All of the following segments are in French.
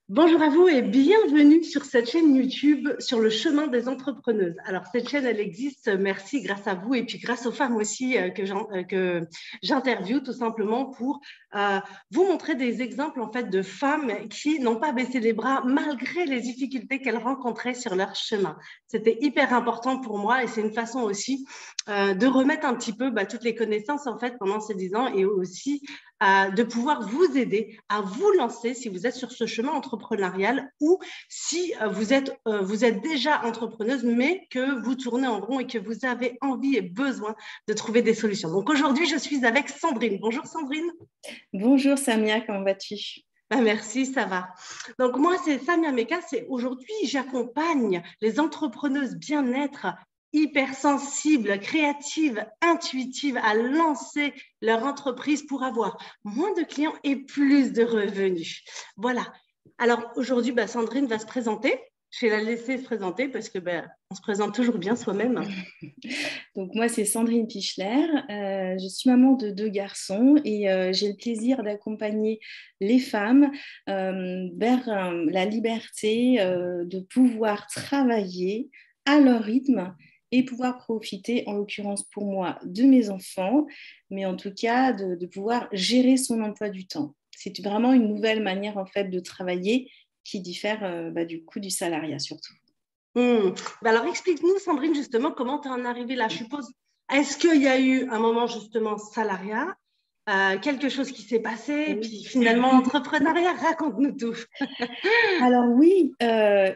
Bonjour à vous et bienvenue sur cette chaîne YouTube sur le chemin des entrepreneuses. Alors cette chaîne, elle existe, merci, grâce à vous et puis grâce aux femmes aussi que j'interviewe tout simplement pour euh, vous montrer des exemples en fait de femmes qui n'ont pas baissé les bras malgré les difficultés qu'elles rencontraient sur leur chemin. C'était hyper important pour moi et c'est une façon aussi de remettre un petit peu toutes les connaissances en fait pendant ces 10 ans et aussi de pouvoir vous aider à vous lancer si vous êtes sur ce chemin entrepreneurial ou si vous êtes déjà entrepreneuse mais que vous tournez en rond et que vous avez envie et besoin de trouver des solutions. Donc aujourd'hui, je suis avec Sandrine. Bonjour Sandrine. Bonjour Samia, comment vas-tu? Merci, ça va. Donc moi, c'est Samia Meka. Aujourd'hui, j'accompagne les entrepreneuses bien-être hypersensibles, créatives, intuitives à lancer leur entreprise pour avoir moins de clients et plus de revenus. Voilà. Alors aujourd'hui, Sandrine va se présenter. Je vais la laisser se présenter parce que on se présente toujours bien soi-même. Donc moi, c'est Sandrine Pichler. Je suis maman de 2 garçons et j'ai le plaisir d'accompagner les femmes vers la liberté de pouvoir travailler à leur rythme et pouvoir profiter, en l'occurrence pour moi, de mes enfants, mais en tout cas de pouvoir gérer son emploi du temps. C'est vraiment une nouvelle manière en fait de travailler qui diffère du coup du salariat surtout. Alors, explique-nous, Sandrine, justement, comment tu en es arrivée là. Je suppose, est-ce qu'il y a eu un moment, justement, salariat, quelque chose qui s'est passé, et Oui. puis finalement, entrepreneuriat, raconte-nous tout. Alors oui,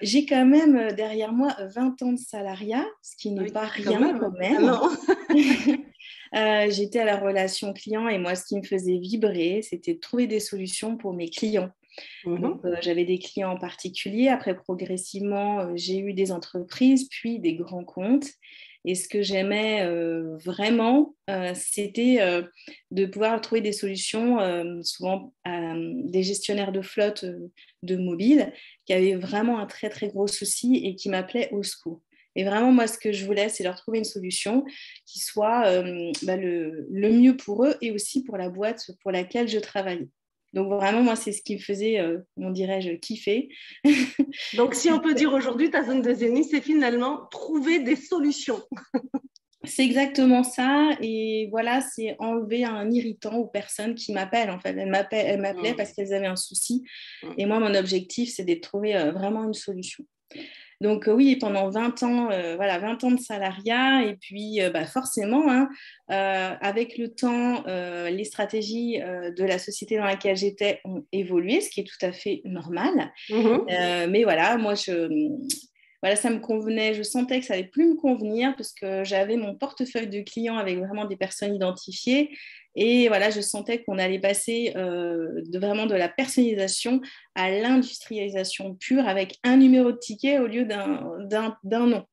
j'ai quand même derrière moi 20 ans de salariat, ce qui n'est Oui, pas quand rien même. quand Ah même. non. J'étais à la relation client et moi, ce qui me faisait vibrer, c'était de trouver des solutions pour mes clients. Donc, Mhm. j'avais des clients en particulier. Après, progressivement, j'ai eu des entreprises, puis des grands comptes. Et ce que j'aimais vraiment, c'était de pouvoir trouver des solutions, souvent à des gestionnaires de flotte de mobile, qui avaient vraiment un très, très gros souci et qui m'appelaient au secours. Et vraiment, moi, ce que je voulais, c'est leur trouver une solution qui soit le mieux pour eux et aussi pour la boîte pour laquelle je travaillais. Donc vraiment, moi, c'est ce qui me faisait, comment dirais-je, kiffer. Donc, si on peut dire aujourd'hui, ta zone de zénith, c'est finalement trouver des solutions. C'est exactement ça. Et voilà, c'est enlever un irritant aux personnes qui m'appellent. En fait, elles m'appelaient parce Mhm. qu'elles avaient un souci. Et Mhm. moi, mon objectif, c'est de trouver vraiment une solution. Donc oui, pendant 20 ans, 20 ans de salariat. Et puis forcément, hein, avec le temps, les stratégies de la société dans laquelle j'étais ont évolué, ce qui est tout à fait normal. Mhm. Mais voilà, moi, voilà, ça me convenait. Je sentais que ça allait plus me convenir parce que j'avais mon portefeuille de clients avec vraiment des personnes identifiées. Et voilà, je sentais qu'on allait passer vraiment de la personnalisation à l'industrialisation pure avec un numéro de ticket au lieu d'un nom.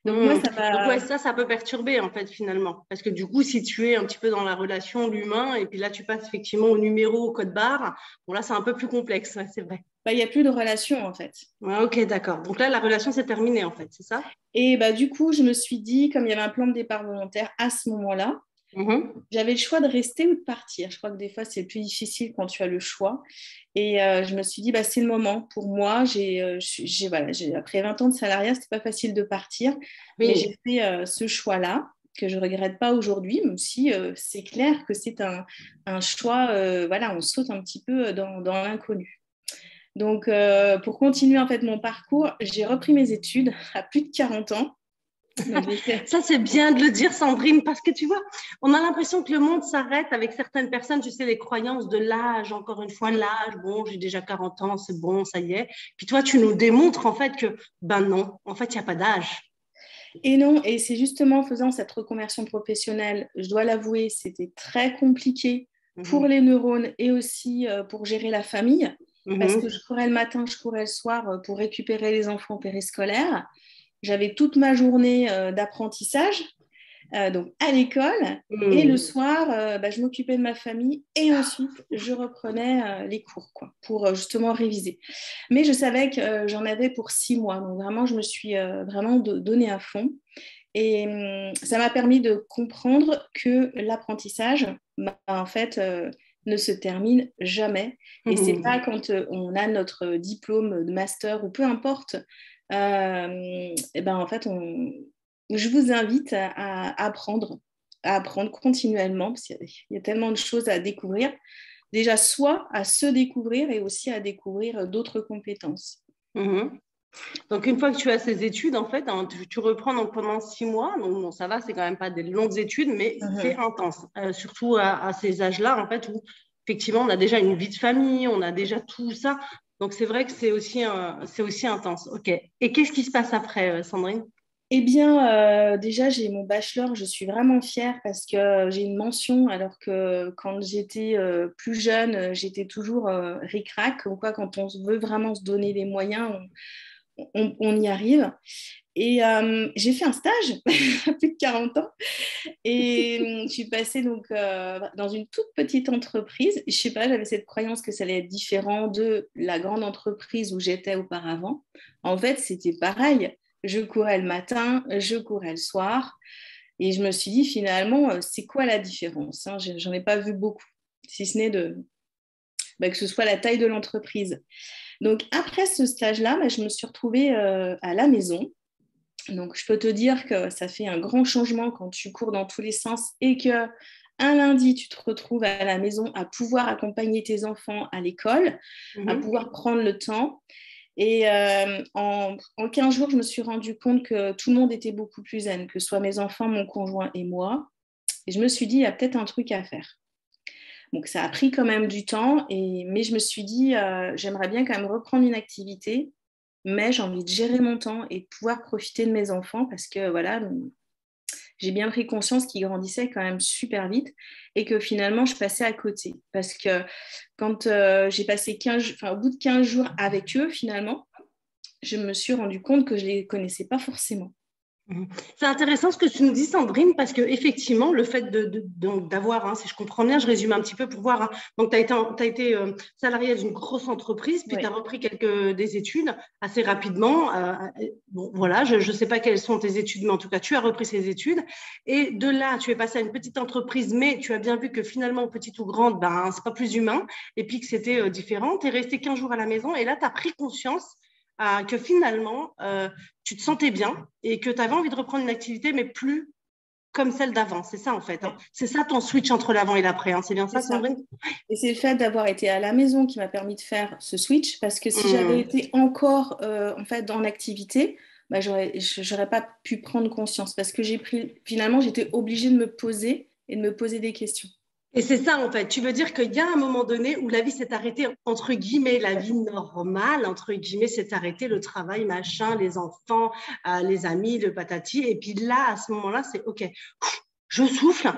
Donc moi, ça Donc ouais, m'a... ça peut perturber en fait finalement. Parce que du coup, si tu es un petit peu dans la relation, l'humain, et puis là, tu passes effectivement au numéro, au code barre, bon là, c'est un peu plus complexe, ouais, c'est vrai. Il n'y a plus de relation en fait. Ouais, ok, d'accord. Donc là, la relation s'est terminée en fait, c'est ça? Et du coup, je me suis dit, comme il y avait un plan de départ volontaire à ce moment-là, Mhm. j'avais le choix de rester ou de partir. Je crois que des fois, c'est plus difficile quand tu as le choix. Et je me suis dit, c'est le moment pour moi. Après 20 ans de salariat, c'était pas facile de partir, mais Oui. j'ai fait ce choix-là que je regrette pas aujourd'hui, même si c'est clair que c'est un choix. On saute un petit peu dans l'inconnu. Donc, pour continuer en fait mon parcours, j'ai repris mes études à plus de 40 ans. Donc, j'ai fait... Ça, c'est bien de le dire, Sandrine, parce que tu vois, on a l'impression que le monde s'arrête avec certaines personnes, tu sais, les croyances de l'âge, encore une fois, l'âge, bon, j'ai déjà 40 ans, c'est bon, ça y est. Puis toi, tu nous démontres en fait que, ben non, en fait, il n'y a pas d'âge. Et non, et c'est justement en faisant cette reconversion professionnelle, je dois l'avouer, c'était très compliqué pour Mhm. les neurones et aussi pour gérer la famille, parce que Mhm. je courais le matin, je courais le soir pour récupérer les enfants périscolaires. J'avais toute ma journée d'apprentissage, donc à l'école, et le Mhm. soir, je m'occupais de ma famille et ensuite je reprenais les cours quoi, pour justement réviser. Mais je savais que j'en avais pour 6 mois, donc vraiment je me suis vraiment donnée à fond. Et ça m'a permis de comprendre que l'apprentissage, en fait, ne se termine jamais. Et c'est pas quand on a notre diplôme de master ou peu importe, et ben en fait, je vous invite à apprendre continuellement, parce qu'il y a tellement de choses à découvrir. Déjà, soit à se découvrir et aussi à découvrir d'autres compétences. Donc, une fois que tu as ces études, en fait, hein, tu reprends donc, pendant 6 mois. Donc, bon, ça va, c'est quand même pas des longues études, mais c'est intense. Surtout à ces âges-là, en fait, où effectivement, on a déjà une vie de famille, on a déjà tout ça. Donc, c'est vrai que c'est aussi intense. OK. Et qu'est-ce qui se passe après, Sandrine? Eh bien, déjà, j'ai mon bachelor, je suis vraiment fière parce que j'ai une mention, alors que quand j'étais plus jeune, j'étais toujours ric-rac, ou quoi, quand on veut vraiment se donner les moyens, on y arrive. Et j'ai fait un stage à plus de 40 ans et je suis passée donc, dans une toute petite entreprise. Je sais pas, j'avais cette croyance que ça allait être différent de la grande entreprise où j'étais auparavant. En fait, c'était pareil. Je courais le matin, je courais le soir. Et je me suis dit, finalement, c'est quoi la différence, hein? J'en ai pas vu beaucoup, si ce n'est que ce soit la taille de l'entreprise. Donc, après ce stage-là, je me suis retrouvée à la maison. Donc, je peux te dire que ça fait un grand changement quand tu cours dans tous les sens et que un lundi, tu te retrouves à la maison à pouvoir accompagner tes enfants à l'école, à pouvoir prendre le temps. Et en 15 jours, je me suis rendu compte que tout le monde était beaucoup plus zen, que ce soit mes enfants, mon conjoint et moi. Et je me suis dit, il y a peut-être un truc à faire. Donc, ça a pris quand même du temps, mais je me suis dit, j'aimerais bien quand même reprendre une activité, mais j'ai envie de gérer mon temps et de pouvoir profiter de mes enfants parce que voilà, j'ai bien pris conscience qu'ils grandissaient quand même super vite et que finalement, je passais à côté. Parce que quand j'ai passé au bout de 15 jours avec eux, finalement, je me suis rendu compte que je ne les connaissais pas forcément. C'est intéressant ce que tu nous dis, Sandrine, parce que effectivement, le fait donc, d'avoir, hein, si je comprends bien, je résume un petit peu pour voir. Hein, donc, tu as été salarié d'une grosse entreprise, puis tu as repris des études assez rapidement. Bon, voilà, je ne sais pas quelles sont tes études, mais en tout cas, tu as repris ces études. Et de là, tu es passé à une petite entreprise, mais tu as bien vu que finalement, petite ou grande, ben, ce n'est pas plus humain, et puis que c'était différent. Tu es resté 15 jours à la maison, et là, tu as pris conscience que finalement, tu te sentais bien et que tu avais envie de reprendre une activité, mais plus comme celle d'avant. C'est ça, en fait. Hein. C'est ça ton switch entre l'avant et l'après. Hein. C'est bien ça, Sandrine? Et c'est le fait d'avoir été à la maison qui m'a permis de faire ce switch, parce que si j'avais été encore en fait, en activité, j'aurais pas pu prendre conscience, parce que finalement, j'étais obligée de me poser et de me poser des questions. Et c'est ça, en fait. Tu veux dire qu'il y a un moment donné où la vie s'est arrêtée, entre guillemets, la vie normale, entre guillemets, s'est arrêtée, le travail, machin, les enfants, les amis, le patati. Et puis là, à ce moment-là, c'est OK, je souffle,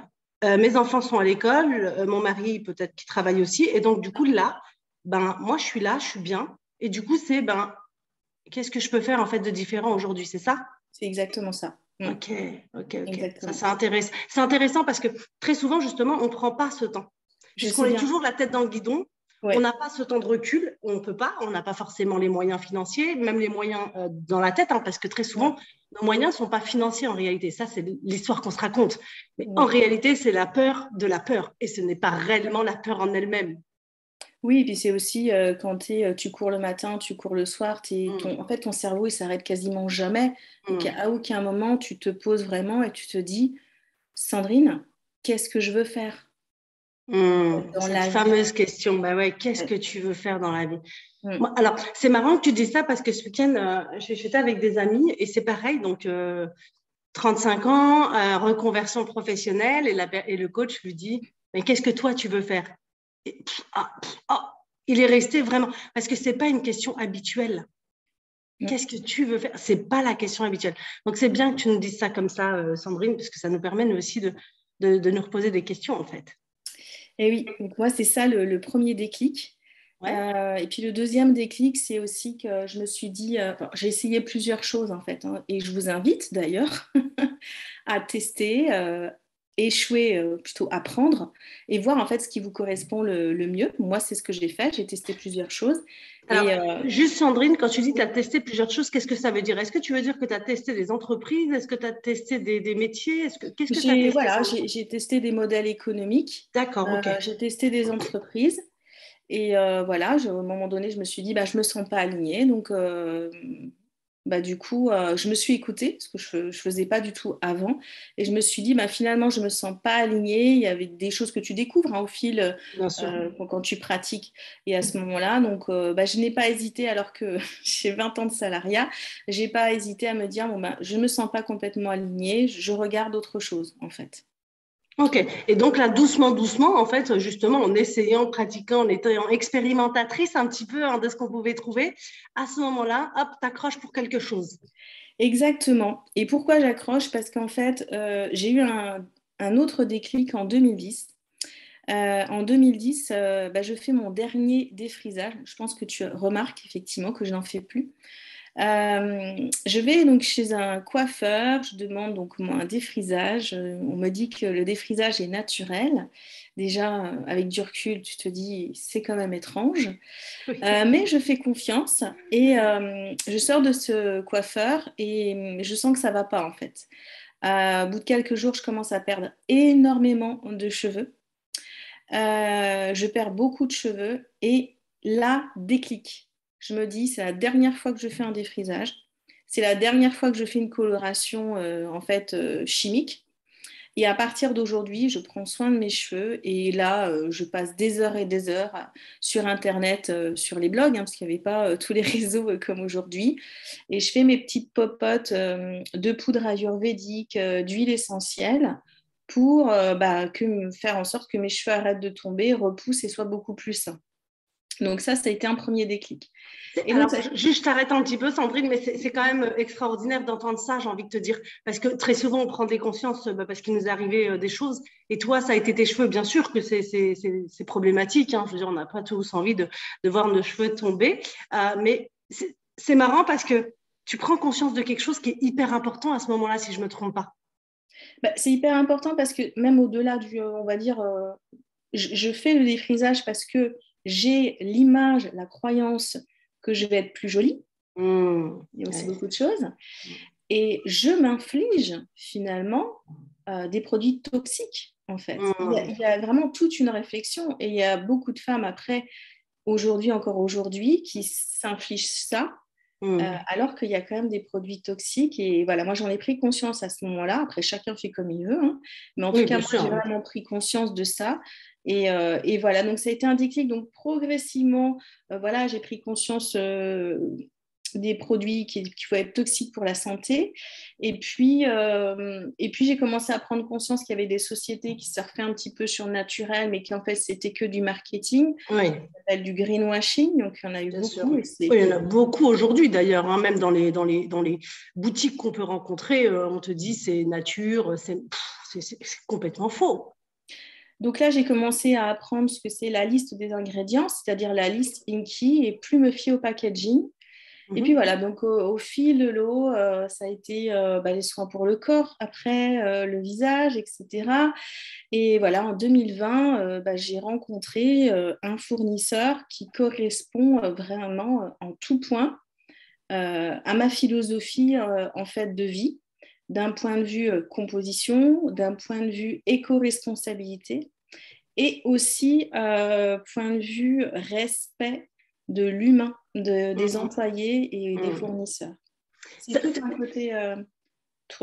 mes enfants sont à l'école, mon mari peut-être qui travaille aussi. Et donc, du coup, là, ben, moi, je suis là, je suis bien. Et du coup, c'est, ben, qu'est-ce que je peux faire, en fait, de différent aujourd'hui, c'est ça? C'est exactement ça. OK. Ça, Exactement. c'est intéressant parce que très souvent, justement, on ne prend pas ce temps. Puisqu'on est toujours la tête dans le guidon, on n'a pas ce temps de recul, on ne peut pas, on n'a pas forcément les moyens financiers, même les moyens dans la tête, hein, parce que très souvent, nos moyens ne sont pas financiers en réalité. Ça, c'est l'histoire qu'on se raconte. Mais en réalité, c'est la peur de la peur et ce n'est pas réellement la peur en elle-même. Oui, et puis c'est aussi quand tu cours le matin, tu cours le soir, en fait, ton cerveau, il s'arrête quasiment jamais. Donc, à aucun moment, tu te poses vraiment et tu te dis, Sandrine, qu'est-ce que je veux faire dans cette la vie? fameuse question, bah ouais, qu'est-ce que tu veux faire dans la vie? Moi, alors, c'est marrant que tu dis ça parce que ce week-end, j'étais avec des amis et c'est pareil, donc 35 ans, reconversion professionnelle et le coach lui dit, mais qu'est-ce que toi tu veux faire? Et, il est resté vraiment, parce que c'est pas une question habituelle. Qu'est-ce que tu veux faire? C'est pas la question habituelle. Donc, c'est bien que tu nous dises ça comme ça, Sandrine, parce que ça nous permet nous aussi de nous reposer des questions, en fait. Et oui, donc moi, c'est ça le premier déclic. Et puis le deuxième déclic, c'est aussi que je me suis dit, j'ai essayé plusieurs choses en fait, hein, et je vous invite d'ailleurs à tester échouer, plutôt apprendre et voir en fait ce qui vous correspond le mieux. Moi, c'est ce que j'ai fait. J'ai testé plusieurs choses. Alors, Et juste Sandrine, quand tu dis que tu as testé plusieurs choses, qu'est-ce que ça veut dire? Est-ce que tu veux dire que tu as testé des entreprises? Est-ce que tu as testé des métiers? Qu'est-ce que tu as testé, voilà, Sandrine? j'ai testé des modèles économiques, D'accord, ok. j'ai testé des entreprises. Et voilà, à un moment donné, je me suis dit, bah, je ne me sens pas alignée. Donc, bah, du coup, je me suis écoutée, ce que je ne faisais pas du tout avant. Et je me suis dit, bah, finalement, je ne me sens pas alignée. Il y avait des choses que tu découvres hein, au fil Bien sûr. quand tu pratiques. Et à ce moment-là, donc, bah, je n'ai pas hésité, alors que j'ai 20 ans de salariat, je n'ai pas hésité à me dire, bon, bah, je ne me sens pas complètement alignée, je regarde autre chose, en fait. Ok. Et donc là, doucement, doucement, en fait, justement, en essayant, en pratiquant, en étant expérimentatrice un petit peu hein, de ce qu'on pouvait trouver, à ce moment-là, hop, t'accroches pour quelque chose. Exactement. Et pourquoi j'accroche? Parce qu'en fait, j'ai eu un autre déclic en 2010. En 2010, bah, je fais mon dernier défrisage. Je pense que tu remarques effectivement que je n'en fais plus. Je vais donc chez un coiffeur, je demande donc moi un défrisage. On me dit que le défrisage est naturel. Déjà, avec du recul, tu te dis c'est quand même étrange. Mais je fais confiance et je sors de ce coiffeur et je sens que ça va pas en fait. Au bout de quelques jours, je commence à perdre énormément de cheveux. Je perds beaucoup de cheveux et là, déclic. Je me dis, c'est la dernière fois que je fais un défrisage. C'est la dernière fois que je fais une coloration en fait chimique. Et à partir d'aujourd'hui, je prends soin de mes cheveux et là, je passe des heures et des heures sur Internet, sur les blogs, hein, parce qu'il n'y avait pas tous les réseaux comme aujourd'hui. Et je fais mes petites popotes de poudre ayurvédique, d'huile essentielle pour bah, faire en sorte que mes cheveux arrêtent de tomber, repoussent et soient beaucoup plus sains. Donc ça a été un premier déclic. Et donc, Alors, juste, je t'arrête un petit peu, Sandrine, mais c'est quand même extraordinaire d'entendre ça, j'ai envie de te dire, parce que très souvent, on prend des consciences bah, parce qu'il nous est arrivé des choses, et toi, ça a été tes cheveux, bien sûr que c'est problématique, hein, je veux dire, on n'a pas tous envie de voir nos cheveux tomber, mais c'est marrant parce que tu prends conscience de quelque chose qui est hyper important à ce moment-là, si je ne me trompe pas. bah, c'est hyper important parce que même au-delà du, on va dire, je fais le défrisage parce que j'ai l'image, la croyance que je vais être plus jolie. Il y a aussi Ouais. beaucoup de choses. Et je m'inflige finalement des produits toxiques, en fait. Il y a vraiment toute une réflexion et il y a beaucoup de femmes après, aujourd'hui, encore aujourd'hui, qui s'infligent ça. Alors qu'il y a quand même des produits toxiques. Et voilà, moi j'en ai pris conscience à ce moment-là. Après, chacun fait comme il veut. Hein. Mais en tout Oui, cas, bien moi j'ai sûr. vraiment pris conscience de ça. Et voilà, donc ça a été un déclic. Donc progressivement, voilà, j'ai pris conscience des produits qui pouvaient être toxiques pour la santé. Et puis j'ai commencé à prendre conscience qu'il y avait des sociétés qui surfaient un petit peu sur le naturel, mais qui en fait c'était que du marketing. Oui. Ça s'appelle du greenwashing. Donc il y en a eu Bien sûr. beaucoup. Et Oui, c'est il y en a beaucoup aujourd'hui d'ailleurs, hein, même dans les boutiques qu'on peut rencontrer, on te dit c'est nature, c'est complètement faux. Donc là, j'ai commencé à apprendre ce que c'est la liste des ingrédients, c'est-à-dire la liste Inky, et plus me fier au packaging. Et puis Mhm. voilà, donc au fil de l'eau, ça a été bah, les soins pour le corps, après le visage, etc. Et voilà, en 2020, bah, j'ai rencontré un fournisseur qui correspond vraiment en tout point à ma philosophie en fait de vie, d'un point de vue composition, d'un point de vue éco-responsabilité et aussi point de vue respect de l'humain, des Mhm. employés et des Mhm. fournisseurs. C'est Ça- tout c'est- un côté,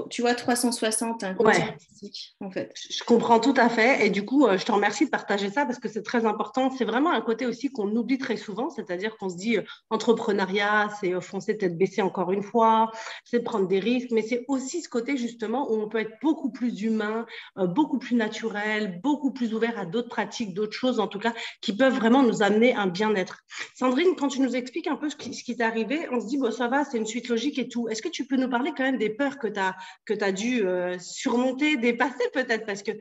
tu vois, 360, un côté Ouais. artistique en fait. Je comprends tout à fait. Et du coup, je te remercie de partager ça parce que c'est très important. C'est vraiment un côté aussi qu'on oublie très souvent, c'est-à-dire qu'on se dit entrepreneuriat, c'est foncer tête baissée encore une fois, c'est prendre des risques, mais c'est aussi ce côté justement où on peut être beaucoup plus humain, beaucoup plus naturel, beaucoup plus ouvert à d'autres pratiques, d'autres choses en tout cas, qui peuvent vraiment nous amener un bien-être. Sandrine, quand tu nous expliques un peu ce qui t'est arrivé, on se dit, bon, ça va, c'est une suite logique et tout. Est-ce que tu peux nous parler quand même des peurs que tu as dû surmonter, dépasser peut-être, parce que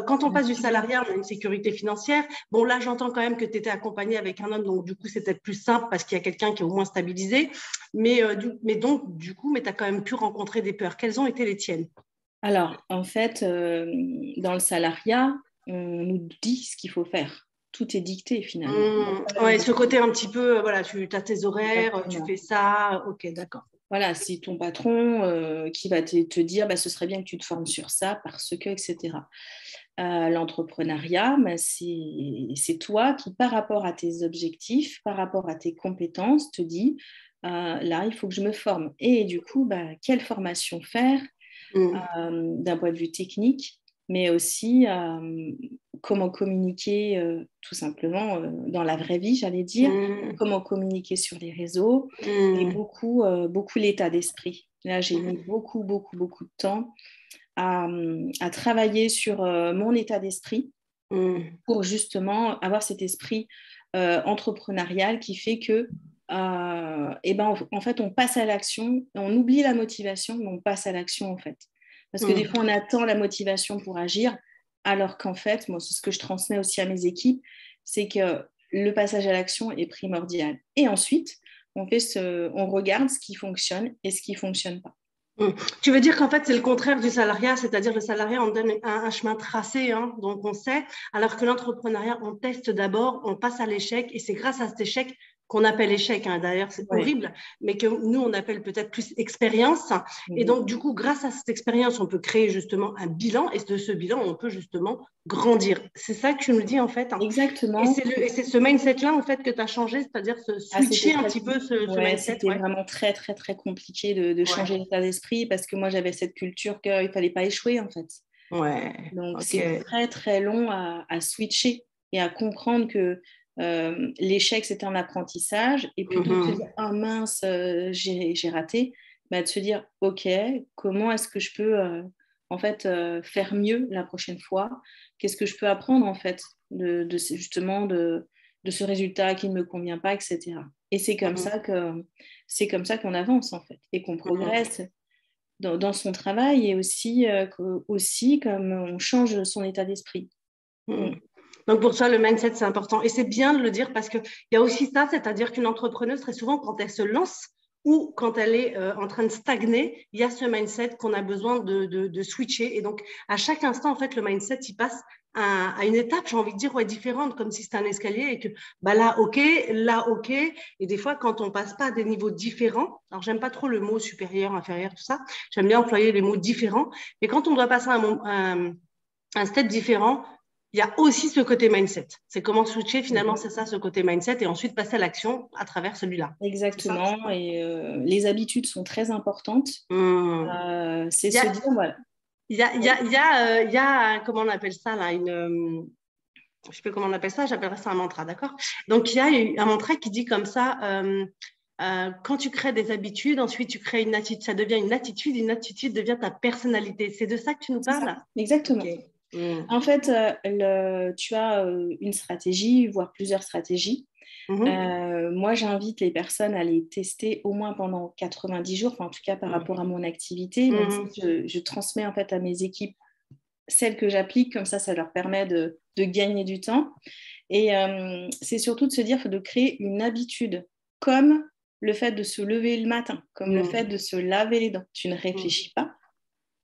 quand on passe du salariat, on a une sécurité financière. Bon, là, j'entends quand même que tu étais accompagné avec un homme, donc du coup, c'était plus simple parce qu'il y a quelqu'un qui est au moins stabilisé. Mais donc, du coup, mais tu as quand même pu rencontrer des peurs. Quelles ont été les tiennes? Alors, en fait, dans le salariat, on nous dit ce qu'il faut faire. Tout est dicté finalement. Ouais, ce côté un petit peu, voilà, tu as tes horaires, tu Exactement. fais ça, ok, d'accord. Voilà, si ton patron qui va te dire bah, ce serait bien que tu te formes sur ça parce que, etc. L'entrepreneuriat, bah, c'est toi qui, par rapport à tes objectifs, par rapport à tes compétences, te dis là, il faut que je me forme. Et du coup, bah, quelle formation faire Mm. d'un point de vue technique, mais aussi comment communiquer tout simplement dans la vraie vie, j'allais dire, Mm. comment communiquer sur les réseaux et Mm. beaucoup l'état d'esprit. Là, j'ai mis beaucoup de temps à travailler sur mon état d'esprit Mm. pour justement avoir cet esprit entrepreneurial qui fait que eh ben, en fait, on passe à l'action, on oublie la motivation, mais on passe à l'action en fait. Parce que des Mm. fois, on attend la motivation pour agir, alors qu'en fait, moi, c'est ce que je transmets aussi à mes équipes, c'est que le passage à l'action est primordial. Et ensuite, on regarde ce qui fonctionne et ce qui ne fonctionne pas. Mm. Tu veux dire qu'en fait, c'est le contraire du salariat, c'est-à-dire le salariat, on donne un chemin tracé, hein, donc on sait, alors que l'entrepreneuriat, on teste d'abord, on passe à l'échec, et c'est grâce à cet échec qu'on appelle échec, hein. D'ailleurs, c'est Ouais. horrible, mais que nous, on appelle peut-être plus expérience. Et Mhm. donc, du coup, grâce à cette expérience, on peut créer justement un bilan, et de ce bilan, on peut justement grandir. C'est ça que tu nous dis, en fait, hein. Exactement. Et c'est ce mindset-là, en fait, que tu as changé, c'est-à-dire Ah, c'était switcher un très, petit peu ce ouais, mindset, c'était ouais. vraiment très compliqué de changer Ouais, l'état d'esprit parce que moi, j'avais cette culture qu'il ne fallait pas échouer, en fait. ouais, Donc, ok. c'est très long à switcher et à comprendre que l'échec, c'est un apprentissage. Et plutôt que de se dire, Mhm. ah mince, j'ai raté, bah, de se dire, OK, comment est-ce que je peux en fait faire mieux la prochaine fois? Qu'est-ce que je peux apprendre en fait justement de ce résultat qui ne me convient pas, etc. Et Mhm. c'est comme ça qu'on avance en fait et qu'on Mhm. progresse dans son travail et aussi, aussi comme on change son état d'esprit. Mm. Mhm. Donc pour toi, le mindset, c'est important. Et c'est bien de le dire parce qu'il y a aussi ça, c'est-à-dire qu'une entrepreneuse, très souvent, quand elle se lance ou quand elle est en train de stagner, il y a ce mindset qu'on a besoin de switcher. Et donc, à chaque instant, en fait, le mindset, il passe à une étape, j'ai envie de dire, ouais, différente, comme si c'était un escalier et que bah, là, OK. Et des fois, quand on passe pas à des niveaux différents, alors j'aime pas trop le mot supérieur, inférieur, tout ça, j'aime bien employer les mots différents, mais quand on doit passer à un step différent, il y a aussi ce côté mindset. C'est comment switcher, finalement, Mhm. c'est ça, ce côté mindset, et ensuite passer à l'action à travers celui-là. C'est ça? Exactement. Et les habitudes sont très importantes. Hum. C'est Il y se a, dire, voilà. il y a, comment on appelle ça, là, je ne sais plus comment on appelle ça, j'appellerais ça un mantra, d'accord? Donc, il y a un mantra qui dit comme ça, quand tu crées des habitudes, ensuite tu crées une attitude, ça devient une attitude devient ta personnalité. C'est de ça que tu nous C'est ça, parles? Ok. exactement. Hum. En fait, tu as une stratégie, voire plusieurs stratégies. Mhm. Moi, j'invite les personnes à les tester au moins pendant 90 jours, enfin, en tout cas par rapport à mon activité, même si Mhm. je transmets en fait à mes équipes celles que j'applique, comme ça leur permet de gagner du temps. Et c'est surtout de se dire, de créer une habitude, comme le fait de se lever le matin, comme le fait Mhm. de se laver les dents. Tu ne Mhm. réfléchis pas,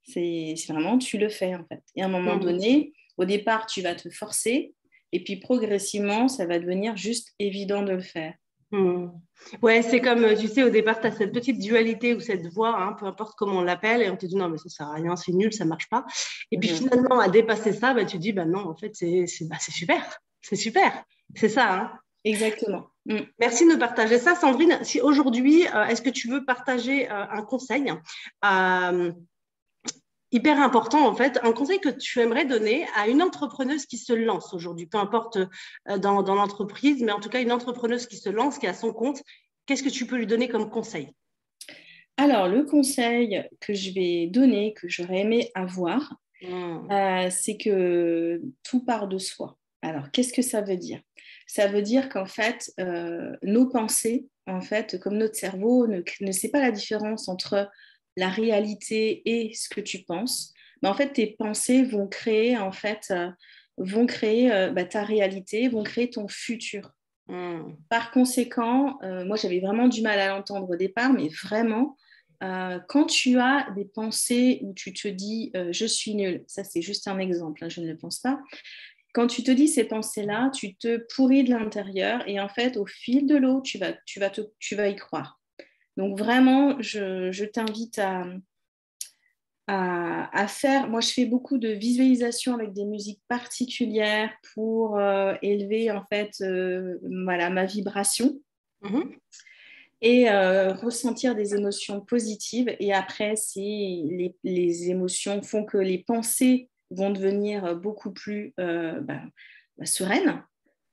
c'est vraiment, tu le fais en fait. Et à un moment Mhm. donné, au départ, tu vas te forcer, et puis progressivement, ça va devenir juste évident de le faire. Hmm. Ouais, c'est comme, tu sais, au départ, tu as cette petite dualité ou cette voix, hein, peu importe comment on l'appelle, et on te dit non, mais ça sert à rien, c'est nul, ça marche pas. Et puis Mhm. finalement, à dépasser ça, bah, tu dis, bah non, en fait, c'est super, c'est super, c'est ça, hein. Exactement. Mm. Merci de nous partager ça. Sandrine, si aujourd'hui, est-ce que tu veux partager un conseil hyper important, en fait, un conseil que tu aimerais donner à une entrepreneuse qui se lance aujourd'hui, peu importe dans l'entreprise, mais en tout cas une entrepreneuse qui se lance, qui a son compte, qu'est-ce que tu peux lui donner comme conseil? Alors, le conseil que je vais donner, que j'aurais aimé avoir, Hmm. c'est que tout part de soi. Alors, qu'est-ce que ça veut dire? Ça veut dire qu'en fait, nos pensées, en fait, comme notre cerveau ne sait pas la différence entre la réalité et ce que tu penses, mais en fait, tes pensées vont créer, en fait, ta réalité, vont créer ton futur. Hmm. Par conséquent, moi, j'avais vraiment du mal à l'entendre au départ, mais vraiment, quand tu as des pensées où tu te dis je suis nul, ça c'est juste un exemple, hein, je ne le pense pas. Quand tu te dis ces pensées-là, tu te pourris de l'intérieur et en fait, au fil de l'eau, tu vas y croire. Donc vraiment, je t'invite à faire. Moi, je fais beaucoup de visualisation avec des musiques particulières pour élever en fait voilà, ma vibration. Mhm. Et ressentir des émotions positives. Et après, les émotions font que les pensées vont devenir beaucoup plus sereines.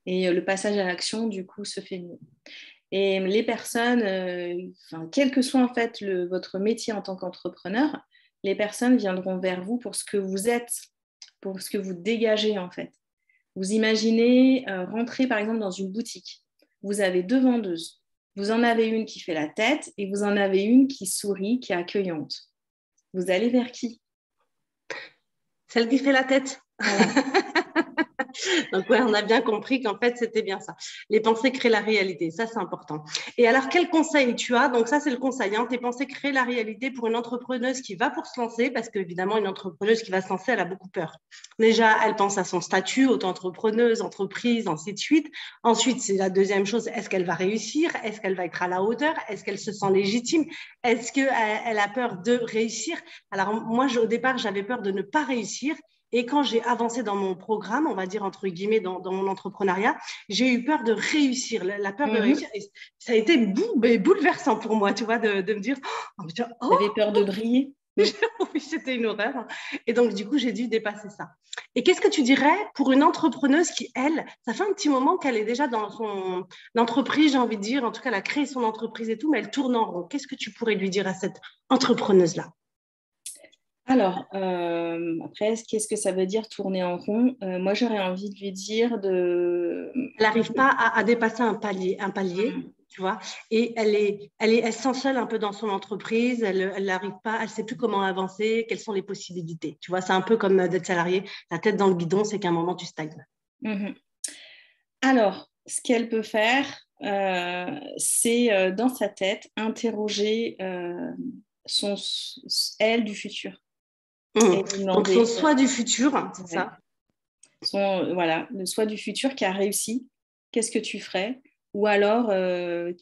Et le passage à l'action, du coup, se fait mieux. Et les personnes, quel que soit en fait votre métier en tant qu'entrepreneur, les personnes viendront vers vous pour ce que vous êtes, pour ce que vous dégagez en fait. Vous imaginez rentrer par exemple dans une boutique. Vous avez 2 vendeuses. Vous en avez une qui fait la tête et vous en avez une qui sourit, qui est accueillante. Vous allez vers qui? Celle qui fait la tête. Voilà. Donc, ouais, on a bien compris qu'en fait, c'était bien ça. Les pensées créent la réalité. Ça, c'est important. Et alors, quel conseil tu as? Donc, ça, c'est le conseil. Hein. Tes pensées créent la réalité pour une entrepreneuse qui va pour se lancer, parce qu'évidemment, une entrepreneuse qui va se lancer, elle a beaucoup peur. Déjà, elle pense à son statut, auto-entrepreneuse, entreprise, ainsi de suite. Ensuite, c'est la deuxième chose. Est-ce qu'elle va réussir? Est-ce qu'elle va être à la hauteur? Est-ce qu'elle se sent légitime? Est-ce qu'elle a peur de réussir? Alors, moi, au départ, j'avais peur de ne pas réussir. Et quand j'ai avancé dans mon programme, on va dire entre guillemets, dans mon entrepreneuriat, j'ai eu peur de réussir, la peur de réussir. Et ça a été bouleversant pour moi, tu vois, de me dire, Vous avez peur de briller? Oui, c'était une horreur. Et donc, du coup, j'ai dû dépasser ça. Et qu'est-ce que tu dirais pour une entrepreneuse qui, elle, ça fait un petit moment qu'elle est déjà dans son entreprise, j'ai envie de dire, en tout cas, elle a créé son entreprise et tout, mais elle tourne en rond. Qu'est-ce que tu pourrais lui dire à cette entrepreneuse-là? Alors, après, qu'est-ce que ça veut dire tourner en rond? Moi, j'aurais envie de lui dire de... Elle n'arrive pas à dépasser un palier, tu vois, et elle se sent seule un peu dans son entreprise, elle n'arrive pas, elle ne sait plus comment avancer, quelles sont les possibilités, tu vois, c'est un peu comme d'être salarié, la tête dans le guidon, c'est qu'à un moment, tu stagnes. Mhm. Alors, ce qu'elle peut faire, c'est dans sa tête interroger son elle du futur Mmh. et lui Donc, son demander soi du futur, c'est ouais, ça. voilà, le soi du futur qui a réussi, qu'est-ce que tu ferais? Ou alors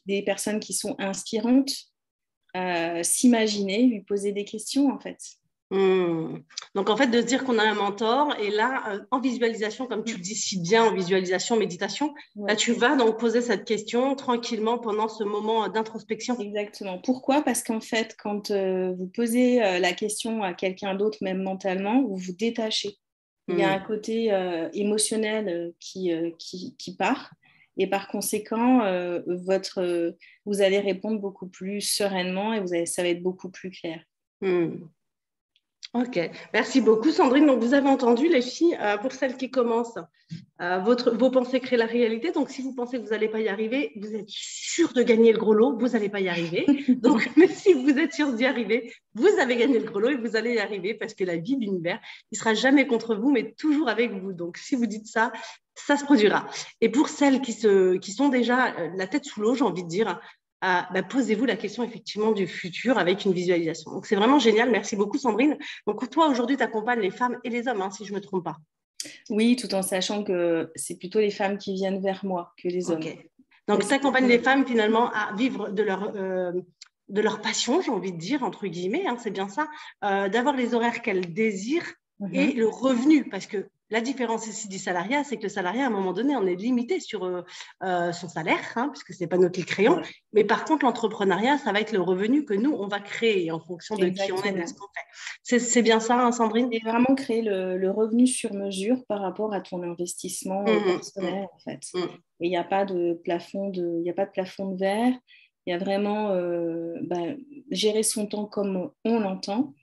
des personnes qui sont inspirantes, s'imaginer, lui poser des questions en fait. Mmh. Donc, en fait, de se dire qu'on a un mentor, et là, en visualisation, comme tu le dis si bien, en visualisation, méditation, là, Ouais. tu vas donc poser cette question tranquillement pendant ce moment d'introspection. Exactement. Pourquoi? Parce qu'en fait, quand vous posez la question à quelqu'un d'autre, même mentalement, vous vous détachez. Il y a un Mmh. côté émotionnel qui part. Et par conséquent, vous allez répondre beaucoup plus sereinement et ça va être beaucoup plus clair. Mmh. Ok, merci beaucoup Sandrine. Donc vous avez entendu les filles, pour celles qui commencent, vos pensées créent la réalité. Donc si vous pensez que vous n'allez pas y arriver, vous êtes sûr de gagner le gros lot, vous n'allez pas y arriver. Donc mais si vous êtes sûr d'y arriver, vous avez gagné le gros lot et vous allez y arriver parce que la vie, l'univers, il sera jamais contre vous, mais toujours avec vous. Donc si vous dites ça, ça se produira. Et pour celles qui sont déjà la tête sous l'eau, j'ai envie de dire, posez-vous la question effectivement du futur avec une visualisation. Donc c'est vraiment génial. Merci beaucoup Sandrine. Donc toi aujourd'hui, tu accompagnes les femmes et les hommes, hein, si je ne me trompe pas. Oui, tout en sachant que c'est plutôt les femmes qui viennent vers moi que les hommes. Ok. Donc tu accompagnes les femmes finalement à vivre de leur passion, j'ai envie de dire, entre guillemets, hein, c'est bien ça, d'avoir les horaires qu'elles désirent et Mhm. le revenu. Parce que la différence ici du salariat, c'est que le salariat, à un moment donné, on est limité sur son salaire, hein, puisque ce n'est pas nous qui le créons. Ouais, Mais par contre, l'entrepreneuriat, ça va être le revenu que nous, on va créer en fonction de qui on est, de ce exactement. qu'on fait. C'est bien ça, hein, Sandrine? C'est vraiment créer le revenu sur mesure par rapport à ton investissement Mmh, mmh, personnel, en fait. mmh. Et il n'y a pas de plafond il y a pas de plafond de verre. Il y a vraiment gérer son temps comme on l'entend.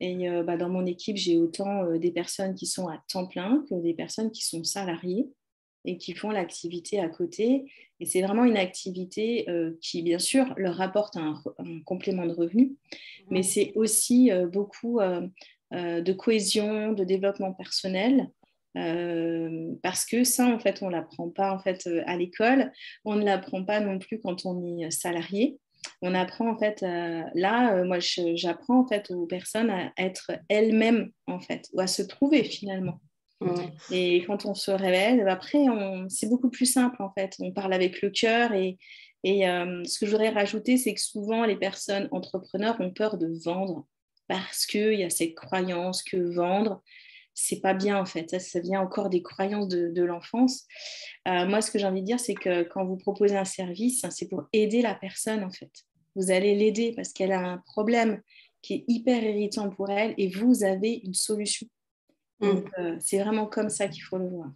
Et dans mon équipe, j'ai autant des personnes qui sont à temps plein que des personnes qui sont salariées et qui font l'activité à côté. Et c'est vraiment une activité qui, bien sûr, leur rapporte un complément de revenu, mais c'est aussi beaucoup de cohésion, de développement personnel. Parce que ça, en fait, on ne l'apprend pas en fait, à l'école. On ne l'apprend pas non plus quand on est salarié. on apprend en fait, moi j'apprends en fait aux personnes à être elles-mêmes en fait, ou à se trouver finalement. Et quand on se révèle, après, c'est beaucoup plus simple en fait. On parle avec le cœur et ce que je voudrais rajouter, c'est que souvent les personnes entrepreneurs ont peur de vendre parce qu'il y a cette croyance que vendre, c'est pas bien en fait. Ça vient encore des croyances de l'enfance. Moi, ce que j'ai envie de dire, c'est que quand vous proposez un service, c'est pour aider la personne en fait. Vous allez l'aider parce qu'elle a un problème qui est hyper irritant pour elle et vous avez une solution. Donc, c'est vraiment comme ça qu'il faut le voir.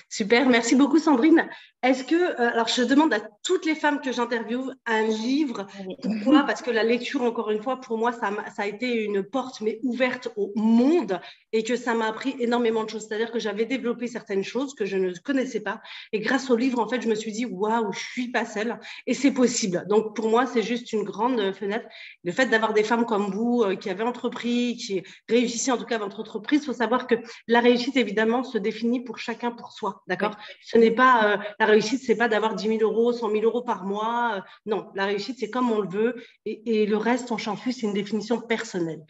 Super, merci beaucoup Sandrine. Est-ce que, alors je demande à toutes les femmes que j'interviewe un livre. Pourquoi? Parce que la lecture, encore une fois, pour moi, ça a été une porte, mais ouverte au monde et que ça m'a appris énormément de choses. C'est-à-dire que j'avais développé certaines choses que je ne connaissais pas. Et grâce au livre, en fait, je me suis dit, waouh, je suis pas seule et c'est possible. Donc, pour moi, c'est juste une grande fenêtre. Le fait d'avoir des femmes comme vous qui avaient entrepris, qui réussissaient en tout cas à votre entreprise, il faut savoir que la réussite, évidemment, se définit pour chacun pour soi, d'accord? Oui. Ce n'est pas, la réussite, c'est pas d'avoir 10 000 euros, 100 000 euros par mois. Non, la réussite, c'est comme on le veut. Et le reste, on s'en fout, c'est une définition personnelle.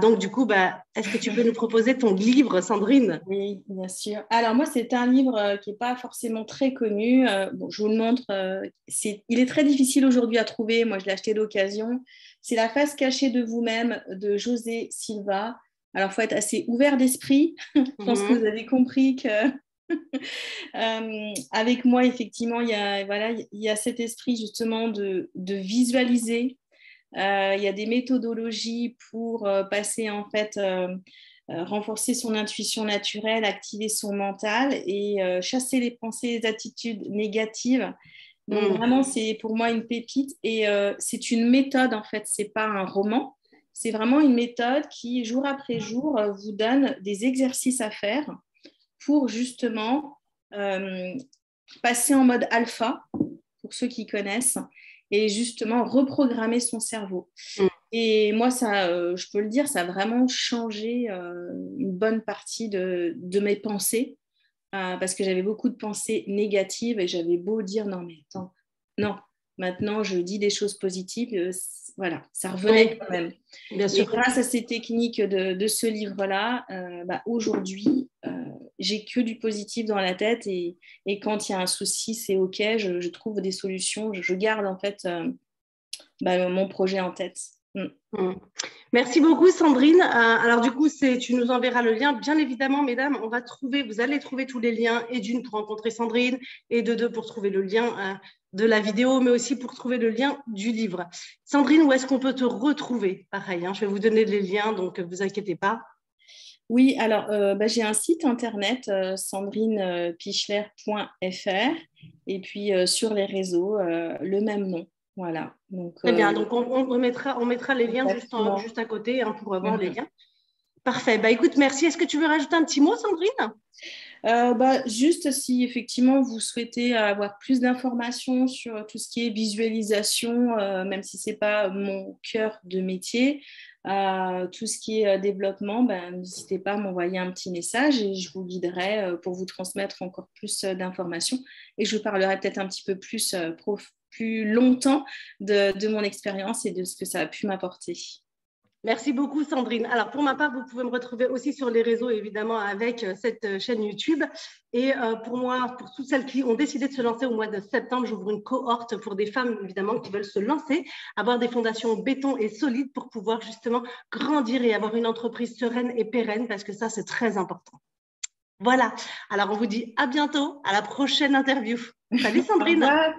Donc, du coup, est-ce que tu peux nous proposer ton livre, Sandrine? Oui, bien sûr. Alors, moi, c'est un livre qui n'est pas forcément très connu. Bon, je vous le montre. Il est très difficile aujourd'hui à trouver. Moi, je l'ai acheté d'occasion. C'est La face cachée de vous-même de José Silva. Alors, il faut être assez ouvert d'esprit. Je pense que vous avez compris que avec moi, effectivement, il y a cet esprit justement de visualiser. Il y a des méthodologies pour passer en fait, renforcer son intuition naturelle, activer son mental et chasser les pensées, les attitudes négatives. Donc vraiment, c'est pour moi une pépite et c'est une méthode en fait, c'est pas un roman. C'est vraiment une méthode qui, jour après jour, vous donne des exercices à faire pour justement passer en mode alpha, pour ceux qui connaissent, et justement reprogrammer son cerveau. Et moi, ça, je peux le dire, ça a vraiment changé une bonne partie de mes pensées, parce que j'avais beaucoup de pensées négatives et j'avais beau dire non, mais attends, non, maintenant je dis des choses positives, voilà, ça revenait quand même. Bien sûr. Et grâce à ces techniques de ce livre-là, aujourd'hui, j'ai que du positif dans la tête et quand il y a un souci, c'est OK, je trouve des solutions, je garde en fait mon projet en tête. Merci beaucoup Sandrine. Alors du coup, tu nous enverras le lien. Bien évidemment, mesdames, vous allez trouver tous les liens et d'une pour rencontrer Sandrine et de deux pour trouver le lien de la vidéo, mais aussi pour trouver le lien du livre. Sandrine, où est-ce qu'on peut te retrouver? Pareil, je vais vous donner les liens, donc ne vous inquiétez pas. Oui, alors j'ai un site internet, sandrinepichler.fr et puis sur les réseaux, le même nom. Voilà. Donc, très bien, donc on mettra les liens juste à côté pour voir les liens. Parfait. Écoute, merci. Est-ce que tu veux rajouter un petit mot, Sandrine? Juste si effectivement vous souhaitez avoir plus d'informations sur tout ce qui est visualisation, même si ce n'est pas mon cœur de métier, tout ce qui est développement, n'hésitez pas à m'envoyer un petit message et je vous guiderai pour vous transmettre encore plus d'informations et je vous parlerai peut-être un petit peu plus longtemps de mon expérience et de ce que ça a pu m'apporter. Merci beaucoup, Sandrine. Alors, pour ma part, vous pouvez me retrouver aussi sur les réseaux, évidemment, avec cette chaîne YouTube. Et pour moi, pour toutes celles qui ont décidé de se lancer au mois de septembre, j'ouvre une cohorte pour des femmes, évidemment, qui veulent se lancer, avoir des fondations béton et solides pour pouvoir justement grandir et avoir une entreprise sereine et pérenne, parce que ça, c'est très important. Voilà. Alors, on vous dit à bientôt, à la prochaine interview. Salut, Sandrine. Au revoir.